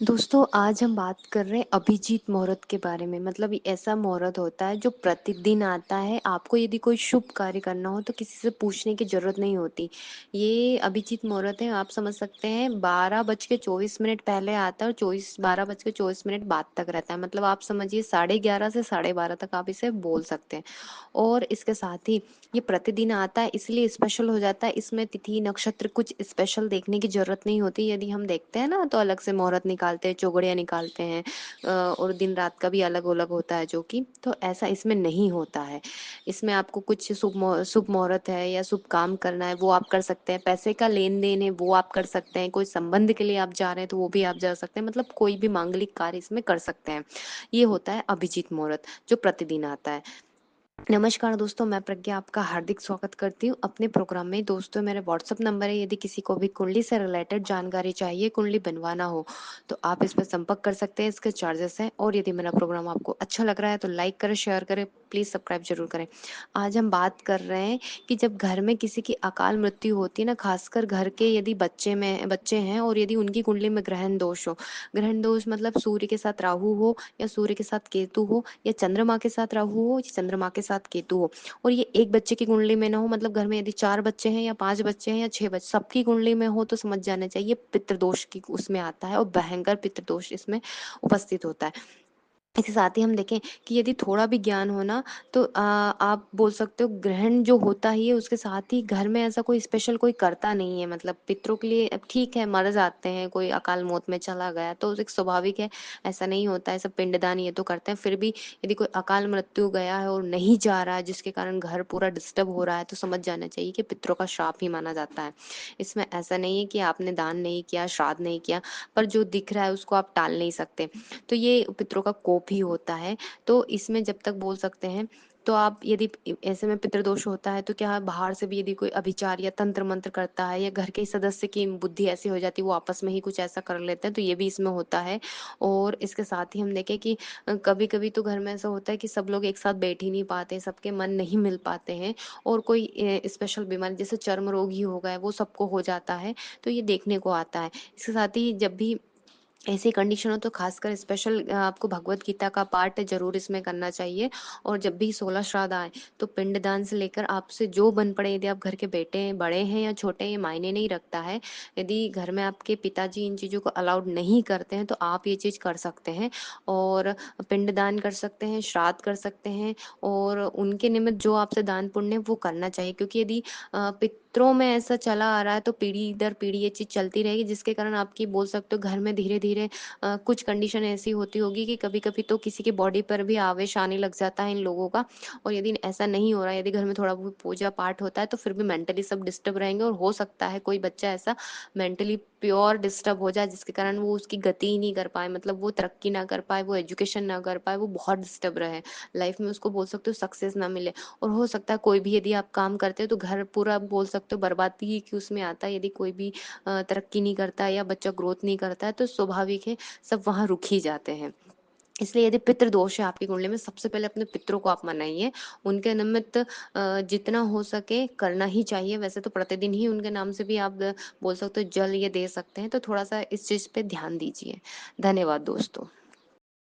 दोस्तों आज हम बात कर रहे हैं अभिजीत मुहूर्त के बारे में। मतलब ये ऐसा मुहूर्त होता है जो प्रतिदिन आता है। आपको यदि कोई शुभ कार्य करना हो तो किसी से पूछने की जरूरत नहीं होती। ये अभिजीत मुहूर्त है, आप समझ सकते हैं 12:24 पहले आता है और 12:24 बाद तक रहता है। मतलब आप समझिए 11:30 से 12:30 तक आप इसे बोल सकते हैं। और इसके साथ ही ये प्रतिदिन आता है इसलिए स्पेशल हो जाता है। इसमें तिथि नक्षत्र कुछ स्पेशल देखने की जरूरत नहीं होती। यदि हम देखते हैं ना तो अलग से मुहूर्त निकालते हैं, चौघड़िया निकालते हैं और दिन रात का भी अलग अलग होता है जो कि तो ऐसा इसमें नहीं होता है। इसमें आपको कुछ शुभ मुहूर्त है या शुभ काम करना है वो आप कर सकते हैं। पैसे का लेन देन है वो आप कर सकते हैं। कोई संबंध के लिए आप जा रहे हैं तो वो भी आप जा सकते हैं। मतलब कोई भी मांगलिक कार्य इसमें कर सकते हैं। ये होता है अभिजीत मुहूर्त जो प्रतिदिन आता है। नमस्कार दोस्तों, मैं प्रज्ञा आपका हार्दिक स्वागत करती हूँ अपने प्रोग्राम में। दोस्तों मेरे व्हाट्सअप नंबर है, यदि किसी को भी कुंडली से रिलेटेड जानकारी चाहिए, कुंडली बनवाना हो तो आप इस पर संपर्क कर सकते हैं। इसके चार्जेस हैं। और यदि मेरा प्रोग्राम आपको अच्छा लग रहा है तो लाइक करें, शेयर करें, प्लीज सब्सक्राइब जरूर करें। आज हम बात कर रहे हैं कि जब घर में किसी की अकाल मृत्यु होती है ना, खासकर घर के यदि बच्चे हैं और यदि उनकी कुंडली में ग्रहण दोष हो। ग्रहण दोष मतलब सूर्य के साथ राहु हो या सूर्य के साथ केतु हो या चंद्रमा के साथ राहु हो या चंद्रमा के साथ केतु हो। और ये एक बच्चे की कुंडली में ना हो। मतलब घर में यदि 4 बच्चे हैं या 5 बच्चे हैं या 6 बच्चे, सबकी कुंडली में हो तो समझ जाना चाहिए पितृदोष की उसमें आता है और भयंकर पितृदोष इसमें उपस्थित होता है। इसके साथ ही हम देखें कि यदि थोड़ा भी ज्ञान हो ना तो आप बोल सकते हो ग्रहण जो होता ही है उसके साथ ही घर में ऐसा कोई स्पेशल कोई करता नहीं है। मतलब पितरों के लिए अब ठीक है, मर जाते हैं, कोई अकाल मौत में चला गया तो एक स्वाभाविक है। ऐसा नहीं होता है, सब पिंडदान ये तो करते हैं। फिर भी यदि कोई अकाल मृत्यु गया है और नहीं जा रहा है जिसके कारण घर पूरा डिस्टर्ब हो रहा है तो समझ जाना चाहिए कि पितरों का श्राप ही माना जाता है। इसमें ऐसा नहीं है कि आपने दान नहीं किया, श्राद्ध नहीं किया, पर जो दिख रहा है उसको आप टाल नहीं सकते। तो ये पितरों का कोप ही होता है। तो इसमें जब तक बोल सकते हैं तो आप यदि ऐसे में पितृदोष होता है तो क्या बाहर से भी यदि कोई अभिचार या तंत्र मंत्र करता है या घर के सदस्य की बुद्धि ऐसी हो जाती है वो आपस में ही कुछ ऐसा कर लेते हैं तो ये भी इसमें होता है। और इसके साथ ही हम देखें कि कभी कभी तो घर में ऐसा होता है कि सब लोग एक साथ बैठ ही नहीं पाते, सबके मन नहीं मिल पाते हैं। और कोई स्पेशल बीमारी जैसे चर्म रोग ही हो गए वो सबको हो जाता है तो ये देखने को आता है। इसके साथ ही जब भी ऐसी कंडीशन हो तो खासकर स्पेशल आपको भगवत गीता का पाठ जरूर इसमें करना चाहिए। और जब भी 16 श्राद्ध आए तो पिंडदान से लेकर आपसे जो बन पड़े, यदि आप घर के बेटे हैं, बड़े हैं या छोटे हैं, ये मायने नहीं रखता है। यदि घर में आपके पिताजी इन चीज़ों को अलाउड नहीं करते हैं तो आप ये चीज़ कर सकते हैं। और पिंडदान कर सकते हैं, श्राद्ध कर सकते हैं और उनके निमित्त जो आपसे दान पुण्य वो करना चाहिए। क्योंकि यदि पितरों में ऐसा चला आ रहा है तो पीढ़ी दर पीढ़ी ये चीज चलती रहेगी जिसके कारण आपकी बोल सकते हो घर में धीरे धीरे कुछ कंडीशन ऐसी होती होगी कि कभी कभी तो किसी की बॉडी पर भी आवेश आने लग जाता है इन लोगों का। और यदि ऐसा नहीं हो रहा है, यदि घर में थोड़ा बहुत पूजा पाठ होता है तो फिर भी मेंटली सब डिस्टर्ब रहेंगे और हो सकता है कोई बच्चा ऐसा मेंटली प्योर डिस्टर्ब हो जाए जिसके कारण वो उसकी गति ही नहीं कर पाए, मतलब वो तरक्की ना कर पाए, वो एजुकेशन ना कर पाए, वो बहुत डिस्टर्ब रहे लाइफ में, उसको बोल सकते हो सक्सेस ना मिले। और हो सकता है कोई भी यदि आप काम करते हो तो घर पूरा बोल सकते हो बर्बादी की उसमें आता है। यदि कोई भी तरक्की नहीं करता है या बच्चा ग्रोथ नहीं करता है तो स्वाभाविक है सब वहां रुक ही जाते हैं। इसलिए यदि पितृ दोष है आपकी कुंडली में, सबसे पहले अपने पितरों को आप मनाइए। उनके निमित्त जितना हो सके करना ही चाहिए। वैसे तो प्रतिदिन ही उनके नाम से भी आप बोल सकते हो जल ये दे सकते हैं, तो थोड़ा सा इस चीज पे ध्यान दीजिए। धन्यवाद दोस्तों।